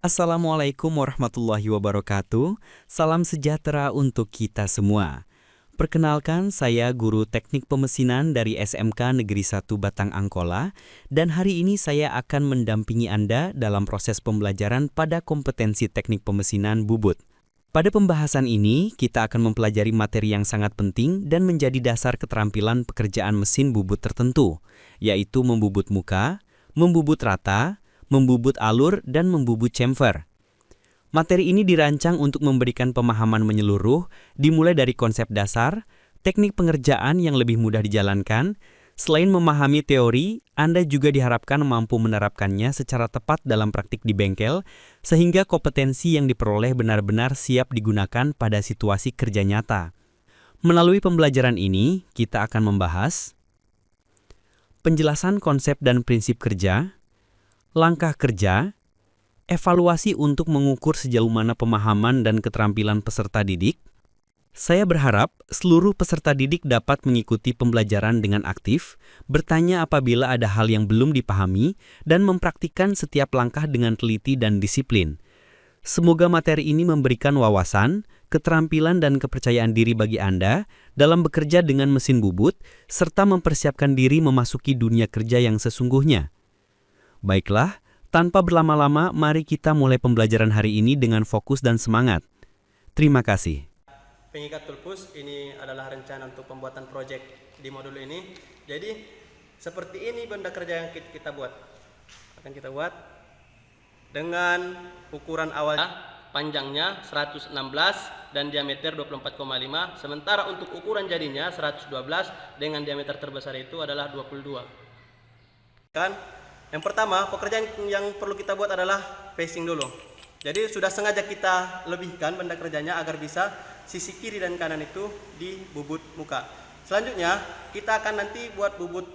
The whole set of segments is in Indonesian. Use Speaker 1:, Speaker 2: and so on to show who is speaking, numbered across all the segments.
Speaker 1: Assalamualaikum warahmatullahi wabarakatuh. Salam sejahtera untuk kita semua. Perkenalkan, saya guru teknik pemesinan dari SMK Negeri 1 Batang Angkola, dan hari ini saya akan mendampingi Anda dalam proses pembelajaran pada kompetensi teknik pemesinan bubut. Pada pembahasan ini, kita akan mempelajari materi yang sangat penting dan menjadi dasar keterampilan pekerjaan mesin bubut tertentu, yaitu membubut muka, membubut rata, membubut alur, dan membubut chamfer. Materi ini dirancang untuk memberikan pemahaman menyeluruh, dimulai dari konsep dasar, teknik pengerjaan yang lebih mudah dijalankan. Selain memahami teori, Anda juga diharapkan mampu menerapkannya secara tepat dalam praktik di bengkel, sehingga kompetensi yang diperoleh benar-benar siap digunakan pada situasi kerja nyata. Melalui pembelajaran ini, kita akan membahas penjelasan konsep dan prinsip kerja, langkah kerja, evaluasi untuk mengukur sejauh mana pemahaman dan keterampilan peserta didik. Saya berharap seluruh peserta didik dapat mengikuti pembelajaran dengan aktif, bertanya apabila ada hal yang belum dipahami, dan mempraktikkan setiap langkah dengan teliti dan disiplin. Semoga materi ini memberikan wawasan, keterampilan, dan kepercayaan diri bagi Anda dalam bekerja dengan mesin bubut, serta mempersiapkan diri memasuki dunia kerja yang sesungguhnya. Baiklah, tanpa berlama-lama, mari kita mulai pembelajaran hari ini dengan fokus dan semangat. Terima kasih.
Speaker 2: Pengikat tulpus ini adalah rencana untuk pembuatan proyek di modul ini. Jadi, seperti ini benda kerja yang kita buat. Akan kita buat dengan ukuran awalnya, panjangnya 116 dan diameter 24,5. Sementara untuk ukuran jadinya 112 dengan diameter terbesar itu adalah 22. Kan? Yang pertama, pekerjaan yang perlu kita buat adalah facing dulu. Jadi sudah sengaja kita lebihkan benda kerjanya agar bisa sisi kiri dan kanan itu di bubut muka. Selanjutnya, kita akan nanti buat bubut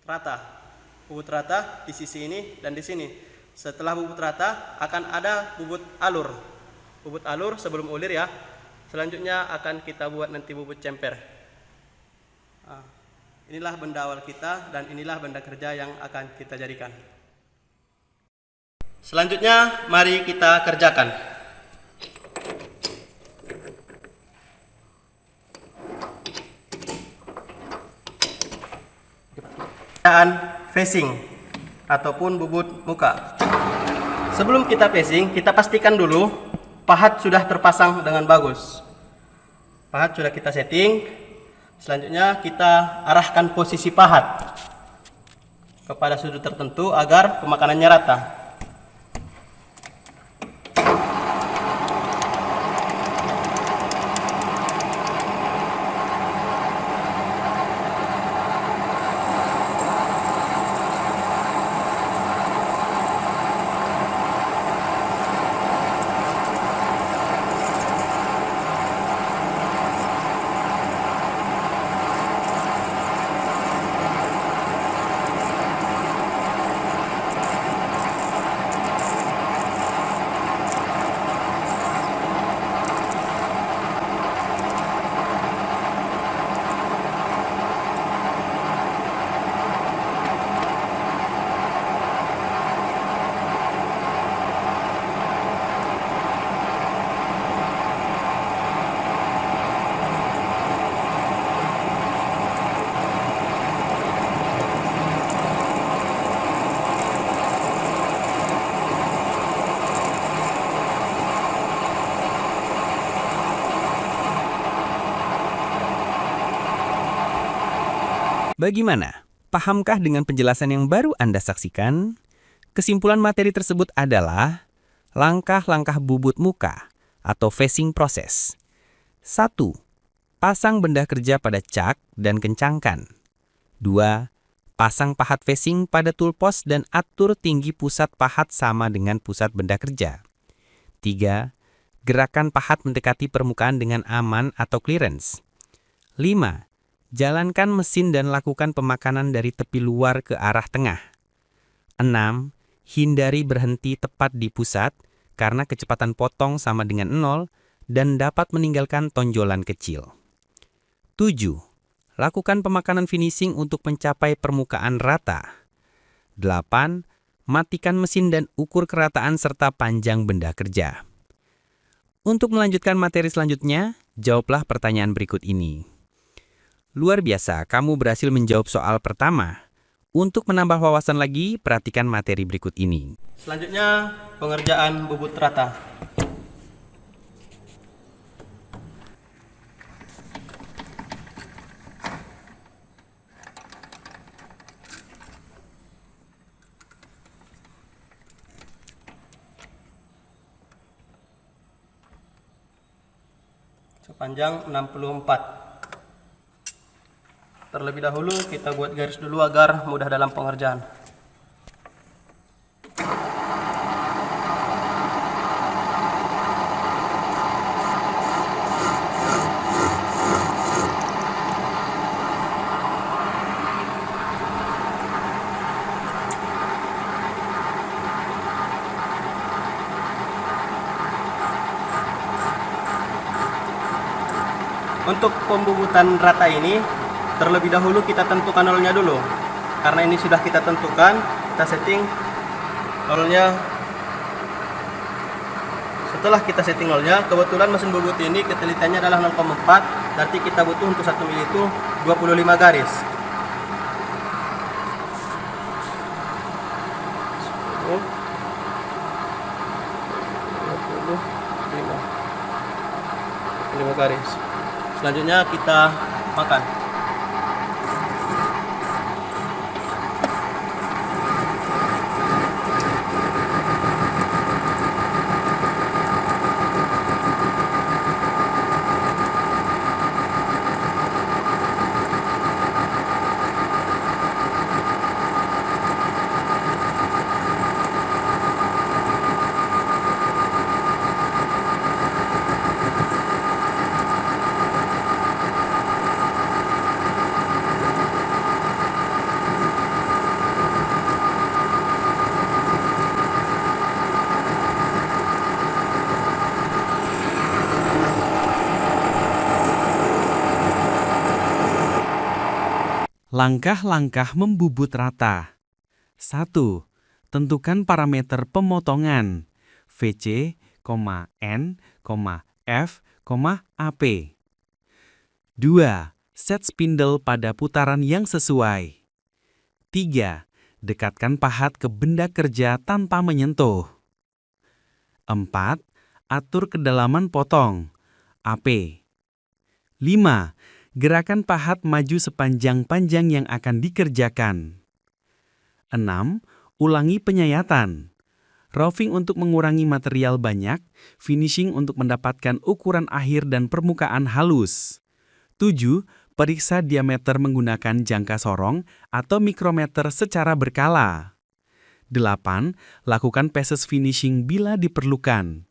Speaker 2: rata. Bubut rata di sisi ini dan di sini. Setelah bubut rata, akan ada bubut alur. Bubut alur sebelum ulir ya. Selanjutnya akan kita buat nanti bubut chamfer. Inilah benda awal kita dan inilah benda kerja yang akan kita jadikan. Selanjutnya, mari kita kerjakan. Pekerjaan facing ataupun bubut muka. Sebelum kita facing, kita pastikan dulu pahat sudah terpasang dengan bagus. Pahat sudah kita setting. Selanjutnya kita arahkan posisi pahat kepada sudut tertentu agar pemakanannya rata.
Speaker 1: Bagaimana? Pahamkah dengan penjelasan yang baru Anda saksikan? Kesimpulan materi tersebut adalah langkah-langkah bubut muka atau facing process. 1. Pasang benda kerja pada cak dan kencangkan. 2. Pasang pahat facing pada toolpost dan atur tinggi pusat pahat sama dengan pusat benda kerja. 3. Gerakan pahat mendekati permukaan dengan aman atau clearance. 5. Jalankan mesin dan lakukan pemakanan dari tepi luar ke arah tengah. 6. Hindari berhenti tepat di pusat karena kecepatan potong sama dengan 0 dan dapat meninggalkan tonjolan kecil. 7. Lakukan pemakanan finishing untuk mencapai permukaan rata. 8. matikan mesin dan ukur kerataan serta panjang benda kerja. Untuk melanjutkan materi selanjutnya, jawablah pertanyaan berikut ini. Luar biasa, kamu berhasil menjawab soal pertama. Untuk menambah wawasan lagi, perhatikan materi berikut ini.
Speaker 2: Selanjutnya, pengerjaan bubut rata. Sepanjang 64. Terlebih dahulu kita buat garis dulu agar mudah dalam pengerjaan. Untuk pembubutan rata ini, terlebih dahulu kita tentukan nolnya dulu. Karena ini sudah kita tentukan, kita setting nolnya. Setelah kita setting nolnya, kebetulan mesin bubut ini ketelitiannya adalah 0,4, berarti kita butuh untuk 1 mili itu 25 garis. 25 garis. Selanjutnya kita makan.
Speaker 1: Langkah-langkah membubut rata. 1. Tentukan parameter pemotongan VC, N, F, AP. 2. Set spindle pada putaran yang sesuai. 3. Dekatkan pahat ke benda kerja tanpa menyentuh. 4. Atur kedalaman potong AP. 5. Gerakan pahat maju sepanjang-panjang yang akan dikerjakan. 6. Ulangi penyayatan. Roughing untuk mengurangi material banyak, finishing untuk mendapatkan ukuran akhir dan permukaan halus. 7. Periksa diameter menggunakan jangka sorong atau mikrometer secara berkala. 8. Lakukan passes finishing bila diperlukan.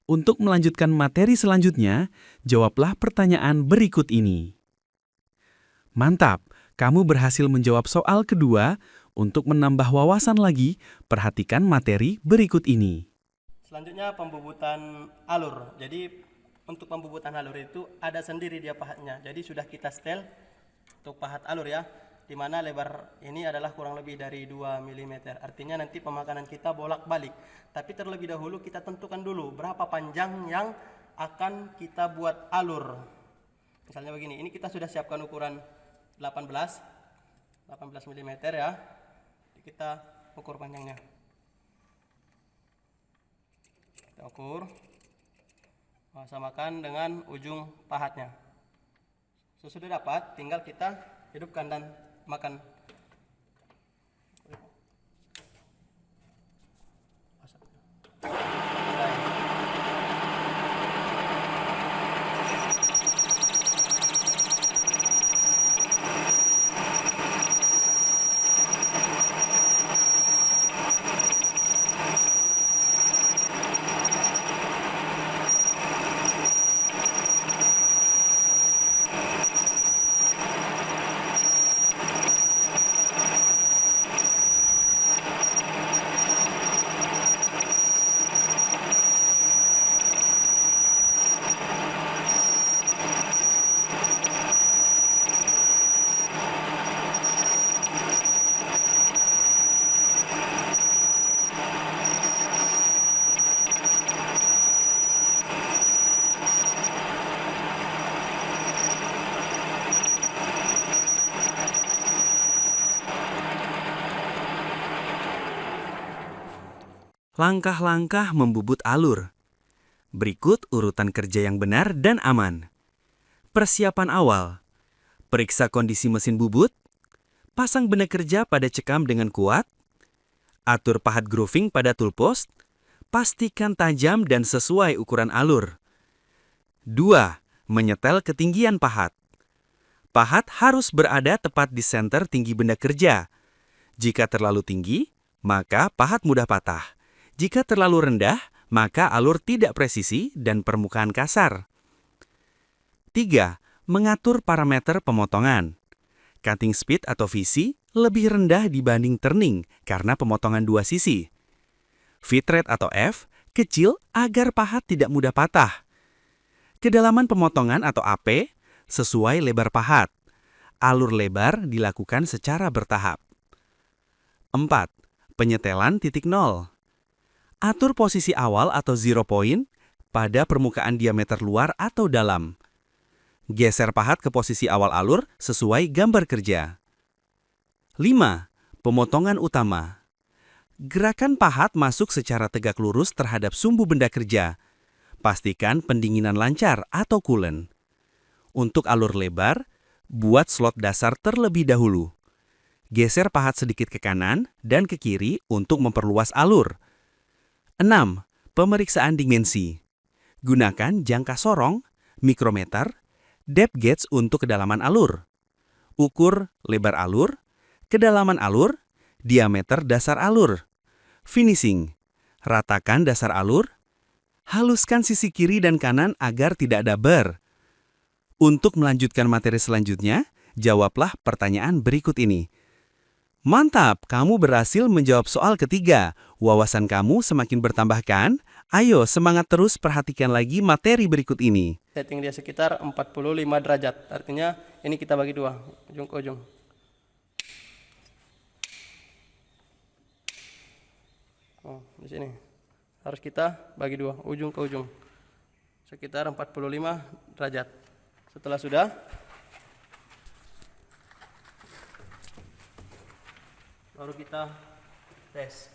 Speaker 1: Untuk melanjutkan materi selanjutnya, jawablah pertanyaan berikut ini. Mantap, kamu berhasil menjawab soal kedua. Untuk menambah wawasan lagi, perhatikan materi berikut ini.
Speaker 2: Selanjutnya pembubutan alur. Jadi untuk pembubutan alur itu ada sendiri dia pahatnya. Jadi sudah kita setel untuk pahat alur ya, di mana lebar ini adalah kurang lebih dari 2 mm. Artinya nanti pemakanan kita bolak-balik. Tapi terlebih dahulu kita tentukan dulu berapa panjang yang akan kita buat alur. Misalnya begini, ini kita sudah siapkan ukuran 18 mm ya. Kita ukur panjangnya. Kita ukur. Samakan dengan ujung pahatnya. Sesudah dapat, tinggal kita hidupkan dan makan.
Speaker 1: Langkah-langkah membubut alur. Berikut urutan kerja yang benar dan aman. Persiapan awal. Periksa kondisi mesin bubut. Pasang benda kerja pada cekam dengan kuat. Atur pahat grooving pada tool post. Pastikan tajam dan sesuai ukuran alur. 2. Menyetel ketinggian pahat. Pahat harus berada tepat di senter tinggi benda kerja. Jika terlalu tinggi, maka pahat mudah patah. Jika terlalu rendah, maka alur tidak presisi dan permukaan kasar. 3. Mengatur parameter pemotongan. Cutting speed atau VC lebih rendah dibanding turning karena pemotongan dua sisi. Feed rate atau F kecil agar pahat tidak mudah patah. Kedalaman pemotongan atau AP sesuai lebar pahat. Alur lebar dilakukan secara bertahap. 4. Penyetelan titik nol. Atur posisi awal atau zero point pada permukaan diameter luar atau dalam. Geser pahat ke posisi awal alur sesuai gambar kerja. 5. Pemotongan utama. Gerakan pahat masuk secara tegak lurus terhadap sumbu benda kerja. Pastikan pendinginan lancar atau coolant. Untuk alur lebar, buat slot dasar terlebih dahulu. Geser pahat sedikit ke kanan dan ke kiri untuk memperluas alur. 6. Pemeriksaan dimensi. Gunakan jangka sorong, mikrometer, depth gauge untuk kedalaman alur. Ukur lebar alur, kedalaman alur, diameter dasar alur. Finishing. Ratakan dasar alur. Haluskan sisi kiri dan kanan agar tidak ada bar. Untuk melanjutkan materi selanjutnya, jawablah pertanyaan berikut ini. Mantap, kamu berhasil menjawab soal ketiga. Wawasan kamu semakin bertambah kan? Ayo, semangat terus perhatikan lagi materi berikut ini.
Speaker 2: Setting dia sekitar 45 derajat. Artinya ini kita bagi dua, ujung ke ujung. Oh, di sini. Harus kita bagi dua, ujung ke ujung. Sekitar 45 derajat. Setelah sudah, baru kita tes.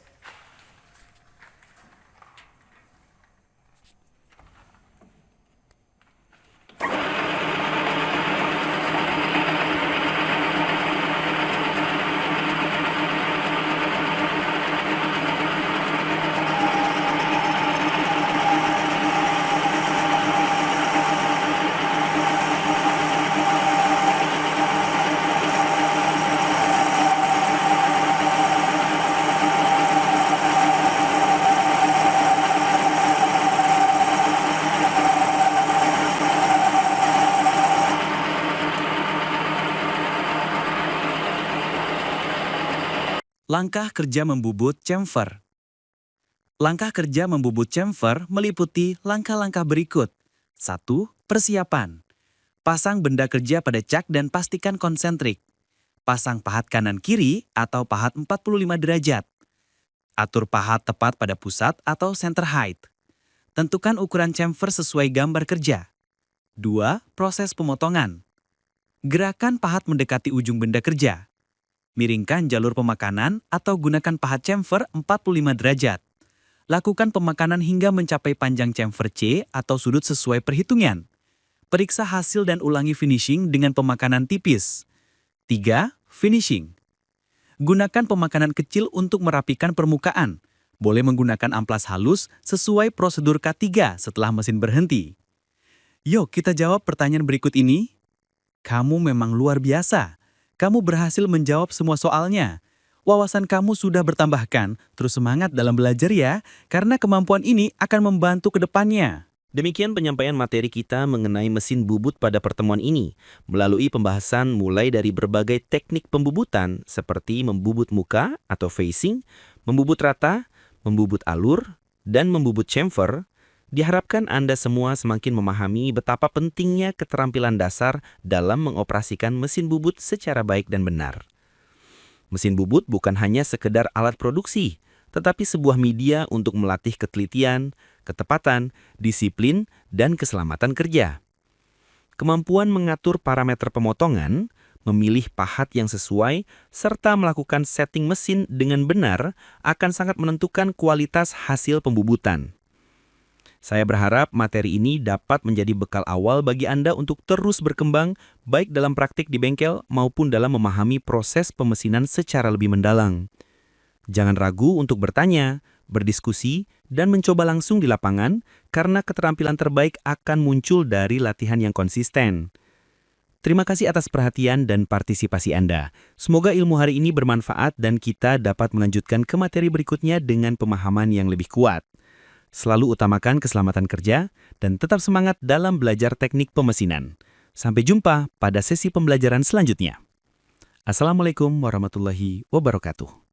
Speaker 1: Langkah kerja membubut chamfer. Langkah kerja membubut chamfer meliputi langkah-langkah berikut. 1. Persiapan. Pasang benda kerja pada cak dan pastikan konsentrik. Pasang pahat kanan-kiri atau pahat 45 derajat. Atur pahat tepat pada pusat atau center height. Tentukan ukuran chamfer sesuai gambar kerja. 2. Proses pemotongan. Gerakan pahat mendekati ujung benda kerja. Miringkan jalur pemakanan atau gunakan pahat chamfer 45 derajat. Lakukan pemakanan hingga mencapai panjang chamfer C atau sudut sesuai perhitungan. Periksa hasil dan ulangi finishing dengan pemakanan tipis. 3. Finishing. Gunakan pemakanan kecil untuk merapikan permukaan. Boleh menggunakan amplas halus sesuai prosedur K3 setelah mesin berhenti. Yuk kita jawab pertanyaan berikut ini. Kamu memang luar biasa. Kamu berhasil menjawab semua soalnya. Wawasan kamu sudah bertambahkan, terus semangat dalam belajar ya, karena kemampuan ini akan membantu ke depannya.
Speaker 3: Demikian penyampaian materi kita mengenai mesin bubut pada pertemuan ini, melalui pembahasan mulai dari berbagai teknik pembubutan seperti membubut muka atau facing, membubut rata, membubut alur, dan membubut chamfer. Diharapkan Anda semua semakin memahami betapa pentingnya keterampilan dasar dalam mengoperasikan mesin bubut secara baik dan benar. Mesin bubut bukan hanya sekedar alat produksi, tetapi sebuah media untuk melatih ketelitian, ketepatan, disiplin, dan keselamatan kerja. Kemampuan mengatur parameter pemotongan, memilih pahat yang sesuai, serta melakukan setting mesin dengan benar akan sangat menentukan kualitas hasil pembubutan. Saya berharap materi ini dapat menjadi bekal awal bagi Anda untuk terus berkembang, baik dalam praktik di bengkel maupun dalam memahami proses pemesinan secara lebih mendalam. Jangan ragu untuk bertanya, berdiskusi, dan mencoba langsung di lapangan, karena keterampilan terbaik akan muncul dari latihan yang konsisten. Terima kasih atas perhatian dan partisipasi Anda. Semoga ilmu hari ini bermanfaat dan kita dapat melanjutkan ke materi berikutnya dengan pemahaman yang lebih kuat. Selalu utamakan keselamatan kerja dan tetap semangat dalam belajar teknik pemesinan. Sampai jumpa pada sesi pembelajaran selanjutnya. Assalamualaikum warahmatullahi wabarakatuh.